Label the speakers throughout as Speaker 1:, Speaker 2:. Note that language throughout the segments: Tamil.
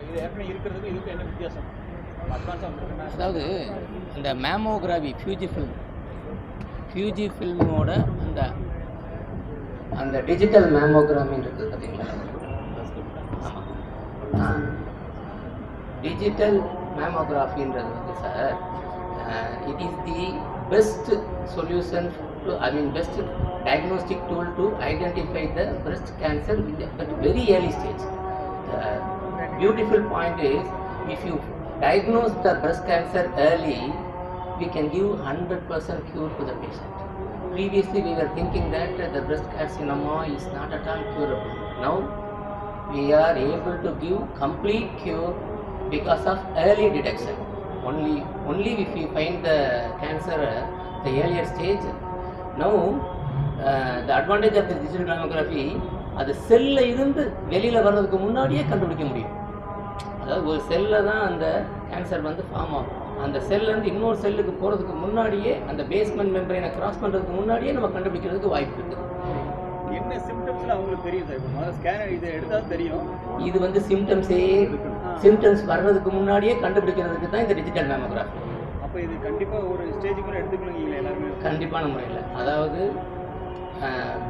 Speaker 1: இது ஏற்கனவே இருக்கிறதுக்கு இதுக்கு என்ன வித்தியாசம்?
Speaker 2: அதாவது இந்த மேமோகிராஃபி ஃபியூஜி ஃபில்மோட அந்த டிஜிட்டல் மேமோகிராமின்னு இருக்குது பார்த்தீங்களா? ஆமாம், டிஜிட்டல் மேமோகிராஃபின்றது வந்து sir, it is the best solution to best diagnostic tool to identify the breast cancer at a very early stage. The beautiful point is, if you diagnose the breast cancer early, we can give 100% cure to the patient. Previously we were thinking that the breast carcinoma is not at all curable. Now we are able to give complete cure because of early detection. Only if we find the cancer at the earlier stage. Now the advantage of the digital mammography, அது செல்ல இருந்து வெளியில் வர்றதுக்கு முன்னாடியே கண்டுபிடிக்க முடியும். அதாவது ஒரு செல்லில் தான் அந்த கேன்சர் வந்து ஃபார்ம் ஆகும். அந்த செல்லேருந்து இன்னொரு செல்லுக்கு போகிறதுக்கு முன்னாடியே, அந்த பேஸ்மெண்ட் மெம்பரைனை கிராஸ் பண்ணுறதுக்கு முன்னாடியே நம்ம கண்டுபிடிக்கிறதுக்கு வாய்ப்பு இருக்குது.
Speaker 1: என்ன சிம்டம்ஸில் அவங்களுக்கு தெரியும் சார்? இப்போ ஸ்கேனர் இதை எடுத்தால் தெரியும்.
Speaker 2: இது வந்து சிம்டம்ஸ் வர்றதுக்கு முன்னாடியே கண்டுபிடிக்கிறதுக்கு தான் இந்த டிஜிட்டல் மேமோகிராஃபி.
Speaker 1: அப்போ இது கண்டிப்பாக ஒரு ஸ்டேஜுக்கு கூட எடுத்துக்கணுங்களா எல்லாருமே?
Speaker 2: கண்டிப்பான முறையில். அதாவது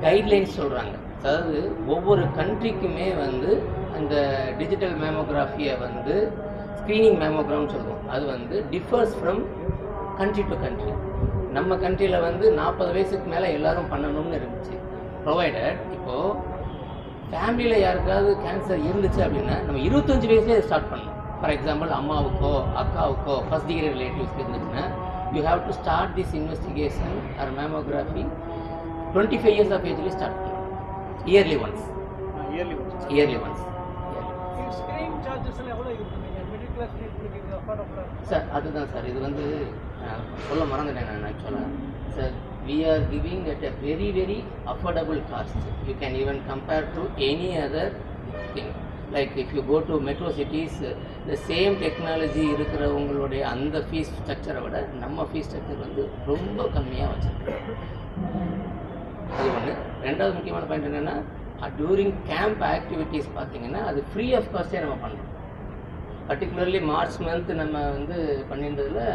Speaker 2: கைட்லைன்ஸ் சொல்கிறாங்க. அதாவது ஒவ்வொரு கண்ட்ரிக்குமே வந்து அந்த டிஜிட்டல் மேமோகிராஃபியை வந்து ஸ்க்ரீனிங் மேமோகிராம்னு சொல்லுவோம். அது வந்து differs from country to country. நம்ம கண்ட்ரியில் வந்து 40 வயசுக்கு மேலே எல்லோரும் பண்ணணும்னு இருந்துச்சு. ப்ரொவைடட் இப்போது ஃபேமிலியில் யாருக்காவது கேன்சர் இருந்துச்சு அப்படின்னா நம்ம 25 வயசுலேயே ஸ்டார்ட் பண்ணணும். ஃபார் எக்ஸாம்பிள், அம்மாவுக்கோ அக்காவுக்கோ ஃபர்ஸ்ட் டிகிரி ரிலேட்டிவ்ஸ்க்கு இருந்துச்சுன்னா, you have to start this investigation or mammography 25 years of age start பண்ணலாம். Early once.
Speaker 1: ஸ்கிரீனிங் சார்ஜஸ் எவ்வளோ இருக்குங்க? மிடில் கிளாஸ் பீப்புளுக்கு அஃபோர்டபுளா
Speaker 2: சார்? அதுதான் சார், இது வந்து சொல்ல மறந்துட்டேன் நான் ஆக்சுவலாக. Sir, we are giving at a very very affordable cost. You can even compare to any other thing. Like if you go to metro cities, the same technology இருக்கிறவங்களுடைய அந்த ஃபீஸ் ஸ்ட்ரக்சரை விட நம்ம ஃபீஸ் ஸ்ட்ரக்சர் வந்து ரொம்ப கம்மியாக வச்சுருக்கோம். அது ஒன்று. ரெண்டாவது முக்கியமான பாயிண்ட் என்னென்னா, டூரிங் கேம்ப் ஆக்டிவிட்டீஸ் பார்த்தீங்கன்னா அது ஃப்ரீ ஆஃப் காஸ்ட்டே நம்ம பண்ணுறோம். பர்டிகுலர்லி மார்ச் மந்த் நம்ம வந்து பண்ணியிருந்ததில்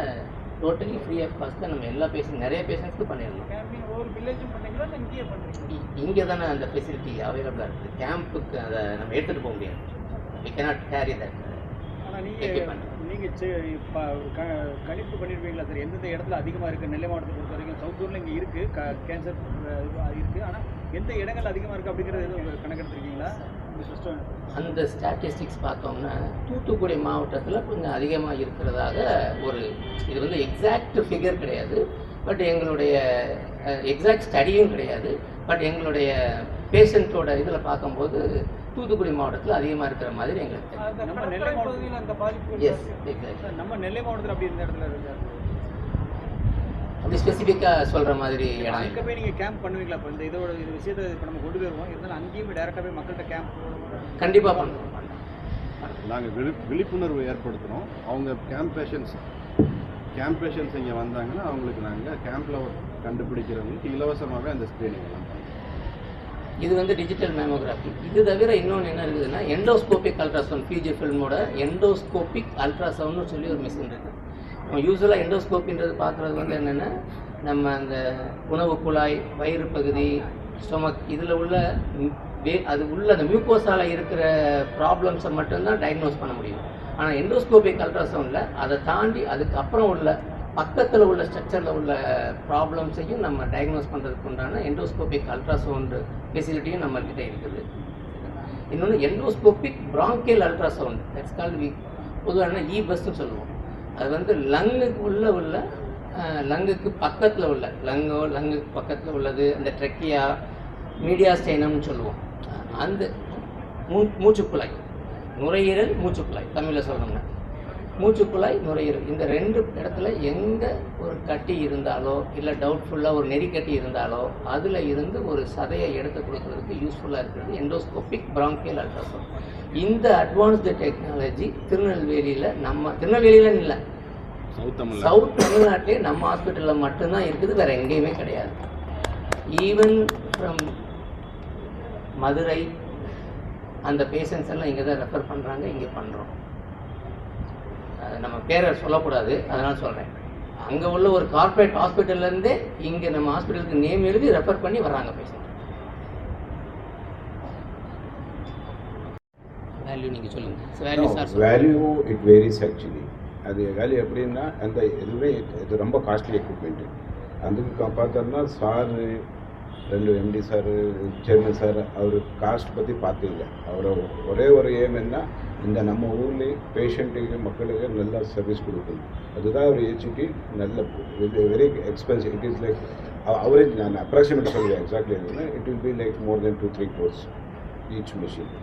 Speaker 2: டோட்டலி ஃப்ரீ ஆஃப் காஸ்ட் தான் நம்ம எல்லா நிறைய பேஷண்ட்ஸ்க்கு பண்ணியிருந்தோம். இங்கே தானே அந்த ஃபெசிலிட்டி அவைலபிளாக இருக்குது. கேம்புக்கு அதை நம்ம எடுத்துகிட்டு போக முடியாது. We cannot carry that.
Speaker 1: ஆனால் நீங்கள் கணிப்பு பண்ணியிருப்பீங்களா சார்? எந்தெந்த இடத்துல அதிகமாக இருக்குது? நெல்லை மாவட்டத்தை பொறுத்த வரைக்கும் சவுத்தூரில் இங்கே இருக்குது கேன்சர் இருக்குது. ஆனால் எந்த இடங்கள் அதிகமாக இருக்குது அப்படிங்கிறது எதுவும் கணக்கெடுத்துருக்கீங்களா?
Speaker 2: அந்த ஸ்டாட்டிஸ்டிக்ஸ் பார்த்தோம்னா தூத்துக்குடி மாவட்டத்தில் கொஞ்சம் அதிகமாக இருக்கிறதாக ஒரு, இது வந்து எக்ஸாக்ட் ஃபிகர் கிடையாது, பட் எங்களுடைய எக்ஸாக்ட் ஸ்டடியும் கிடையாது. பட் எங்களுடைய பேஷண்ட்டோட இதில் பார்க்கும்போது தூத்துக்குடி மாவட்டத்தில் அதிகமாக இருக்கிற மாதிரி எங்களுக்கு தெரியும்.
Speaker 1: நம்ம நெல்லை பகுதியில் அந்த பாதிப்பு.
Speaker 2: Yes, exact.
Speaker 1: நம்ம நெல்லை மாவட்டத்தில் அப்படி இந்த இடத்துல இருக்காது.
Speaker 2: அப்படி ஸ்பெசிஃபிக்காக சொல்கிற மாதிரி இடம்
Speaker 1: அங்கே போய் நீங்கள் கேம்ப் பண்ணுவீங்களா? இப்போ இந்த இதோட இது விஷயத்தை இப்போ நம்ம கொண்டு வருவோம், இருந்தாலும் அங்கேயும் டேரெக்டாக போய் மக்கள்கிட்ட கேம்ப்
Speaker 2: கண்டிப்பாக பண்ணுவோம்.
Speaker 3: நாங்கள் விழிப்புணர்வு ஏற்படுத்துகிறோம். அவங்க கேம்ப் பேஷண்ட்ஸ் இங்கே வந்தாங்கன்னா அவங்களுக்கு நாங்கள் கேம்பில் கண்டுபிடிக்கிறவங்களுக்கு இலவசமாகவே அந்த ஸ்க்ரீனிங் எல்லாம் பண்ணுறோம்.
Speaker 2: இது வந்து டிஜிட்டல் மேமோகிராஃபி. இது தவிர இன்னொன்று என்ன இருக்குதுன்னா, எண்டோஸ்கோபிக் அல்ட்ராசவுண்ட். ஃபியூஜி ஃபில்மோட எண்டோஸ்கோபிக் அல்ட்ராசவுண்ட்னு சொல்லி ஒரு மிஷின் இருக்குது. நம்ம யூஸ்வலாக எண்டோஸ்கோப்பின்றது பார்க்குறது வந்து என்னென்னா, நம்ம அந்த உணவு குழாய், வயிறு பகுதி, ஸ்டொமக், இதில் உள்ள அது உள்ள அந்த மியூக்கோஸால் இருக்கிற ப்ராப்ளம்ஸை மட்டும்தான் டயக்னோஸ் பண்ண முடியும். ஆனால் எண்டோஸ்கோபிக் அல்ட்ராசவுண்டில் அதை தாண்டி அதுக்கப்புறம் உள்ள பக்கத்தில் உள்ள ஸ்ட்ரக்சரில் உள்ள ப்ராப்ளம்ஸையும் நம்ம டயக்னோஸ் பண்ணுறதுக்கு உண்டான எண்டோஸ்கோபிக் அல்ட்ராசவுண்டு ஃபெசிலிட்டியும் நம்மக்கிட்ட இருக்குது. இன்னொன்று endoscopic bronchial ultrasound, that's called பொதுவான பஸ்ன்னு சொல்லுவோம். அது வந்து லங்குக்கு பக்கத்தில் உள்ள லங்குக்கு பக்கத்தில் உள்ளது அந்த ட்ரெக்கியா மீடியாஸ்டைனம்னு சொல்லுவோம். அந்த மூச்சுக்குழாய், நுரையீரல், மூச்சுக்குழாய், தமிழில் சொல்லணும்னா மூச்சுக்குழாய், நுரையீரல், இந்த 2 இடத்துல எங்கே ஒரு கட்டி இருந்தாலோ இல்லை டவுட்ஃபுல்லாக ஒரு நெறிக்கட்டி இருந்தாலோ அதில் இருந்து ஒரு சதையை எடுத்து கொடுக்கறதுக்கு யூஸ்ஃபுல்லாக இருக்கிறது எண்டோஸ்கோபிக் பிராங்கியல் அல்ட்ராசவுண்ட். இந்த அட்வான்ஸ்டு டெக்னாலஜி திருநெல்வேலியில் இல்லை, சவுத் தமிழ்நாட்டிலே நம்ம ஹாஸ்பிட்டலில் மட்டும்தான் இருக்குது, வேறு எங்கேயுமே கிடையாது. ஈவன் ஃப்ரம் மதுரை, அந்த பேஷண்ட்ஸ் எல்லாம் இங்கே தான் ரெஃபர் பண்ணுறாங்க, இங்கே பண்ணுறோம். நம்ம பேரை சொல்லக்கூடாது, அதனால் சொல்கிறேன். அங்கே உள்ள ஒரு கார்ப்பரேட் ஹாஸ்பிட்டல்லேருந்தே இங்கே நம்ம ஹாஸ்பிட்டலுக்கு நேம் எழுதி ரெஃபர் பண்ணி வர்றாங்க பேஷண்ட். வேல்யூ நீங்கள் சொல்லுங்கள்.
Speaker 4: Value it varies actually. அது வேல்யூ எப்படின்னா அந்த இதுவே இது ரொம்ப காஸ்ட்லி எக்யூப்மெண்ட்டு. அதுக்கு பார்த்தோம்னா sir 2 MD sir, chairman sir, அவர் காஸ்ட் பற்றி பார்த்தில்ல. அவரோட ஒரே ஒரு ஏம் என்ன, இந்த நம்ம ஊர்லேயே பேஷண்ட்டுக்கு மக்களுக்கு நல்ல சர்வீஸ் கொடுக்கணும். அதுதான் ஒரு ஹெச்டி. நல்ல very expensive. It is like average, நான் அப்ராக்சிமேட் சொல்லுவேன், எக்ஸாக்ட்லி இல்லைன்னா it will be like more then 2-3 crores each machine.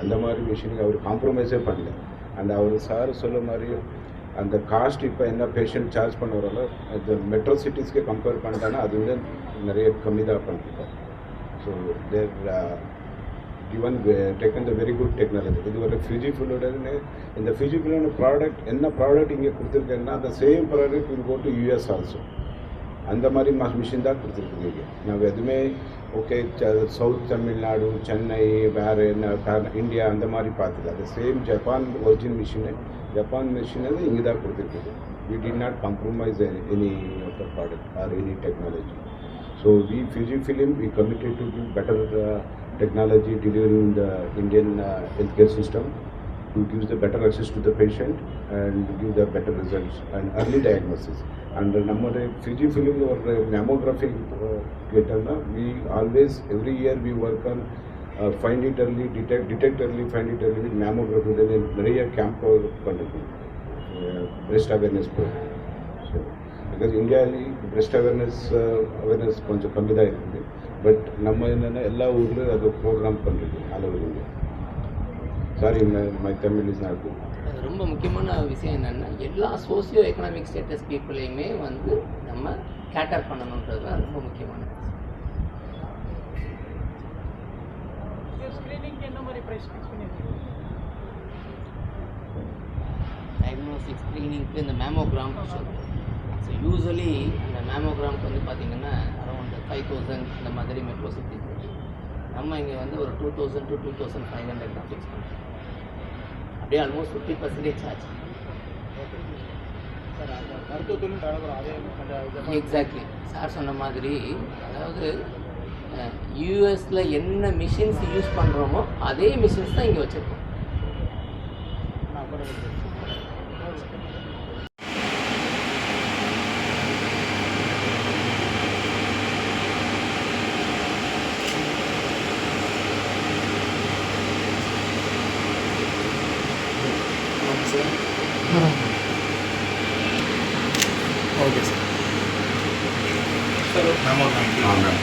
Speaker 4: அந்த மாதிரி மிஷினுக்கு அவர் காம்ப்ரமைஸே பண்ணல. அண்ட் அவர் சார் சொல்ல மாதிரி அந்த காஸ்ட் இப்போ என்ன பேஷண்ட் சார்ஜ் பண்ணுறதால இந்த மெட்ரோ சிட்டிஸ்க்கு கம்பேர் பண்ணிட்டாங்கன்னா அது வந்து நிறைய கம்மி தான் பண்ணிருக்காங்க. So there given taken the very good technology. இது ஒரு ஃபியூஜிஃபிலோடனே இந்த ஃபியூஜிஃபிலோட ப்ராடக்ட் என்ன ப்ராடக்ட் இங்கே கொடுத்துருக்கேன்னா அந்த same product will go to US also. அந்த மாதிரி மிஷின் தான் கொடுத்துருக்குங்க. நாங்கள் எதுவுமே ஓகே சவுத் தமிழ்நாடு, சென்னை, வேறு என்ன இந்தியா அந்த மாதிரி பார்த்துது. அது same Japan origin machine, Japan machine அது இங்கே தான் கொடுத்துருக்குது. we did not compromise any of the product or any technology. So we Fujifilm, we committed to give better technology delivering the Indian healthcare system, to give the better access to the patient and give the better results and early diagnosis. And നമ്മുടെ Fujifilm or mammography data, we always every year we work on find it early, detect early, find it early with mammography. நிறைய கேம்ப் பண்ணிருக்கோம், breast awareness program. So because இந்தியாவிலே breast awareness கொஞ்சம் கம்மி தான் இருக்குது. பட் நம்ம என்னென்னா எல்லா ஊர்லேயும் அது ப்ரோக்ராம் பண்ணுறது அளவுங்க. Sorry, my Tamil is not good.
Speaker 2: ரொம்ப முக்கியமான விஷயம் என்னென்னா எல்லா சோசியோ எக்கனாமிக் ஸ்டேட்டஸ் பீப்புளையுமே வந்து நம்ம கேட்டர் பண்ணணுன்றது தான் ரொம்ப முக்கியமான விஷயம். டயக்னோஸ்டிக் ஸ்க்ரீனிங்க்கு இந்த மேமோகிராம் சொல்லுவோம். ஸோ யூஸ்வலி அந்த மேமோகிராம்க்கு வந்து பார்த்திங்கன்னா அரௌண்ட் 5,000 இந்த மாதிரி மெட்ரோ சிட்டி. நம்ம இங்கே வந்து ஒரு 2,000 to 2,500 தான் ஃபிக்ஸ் பண்ணுறோம். அப்படியே ஆல்மோஸ்ட் 50% சார்ஜ். எக்ஸாக்ட்லி சார் சொன்ன மாதிரி, அதாவது யூஎஸில் என்ன மிஷின்ஸ் யூஸ் பண்ணுறோமோ அதே மிஷின்ஸ் தான் இங்கே வச்சுருக்கோம்.
Speaker 5: Okay sir. மேம்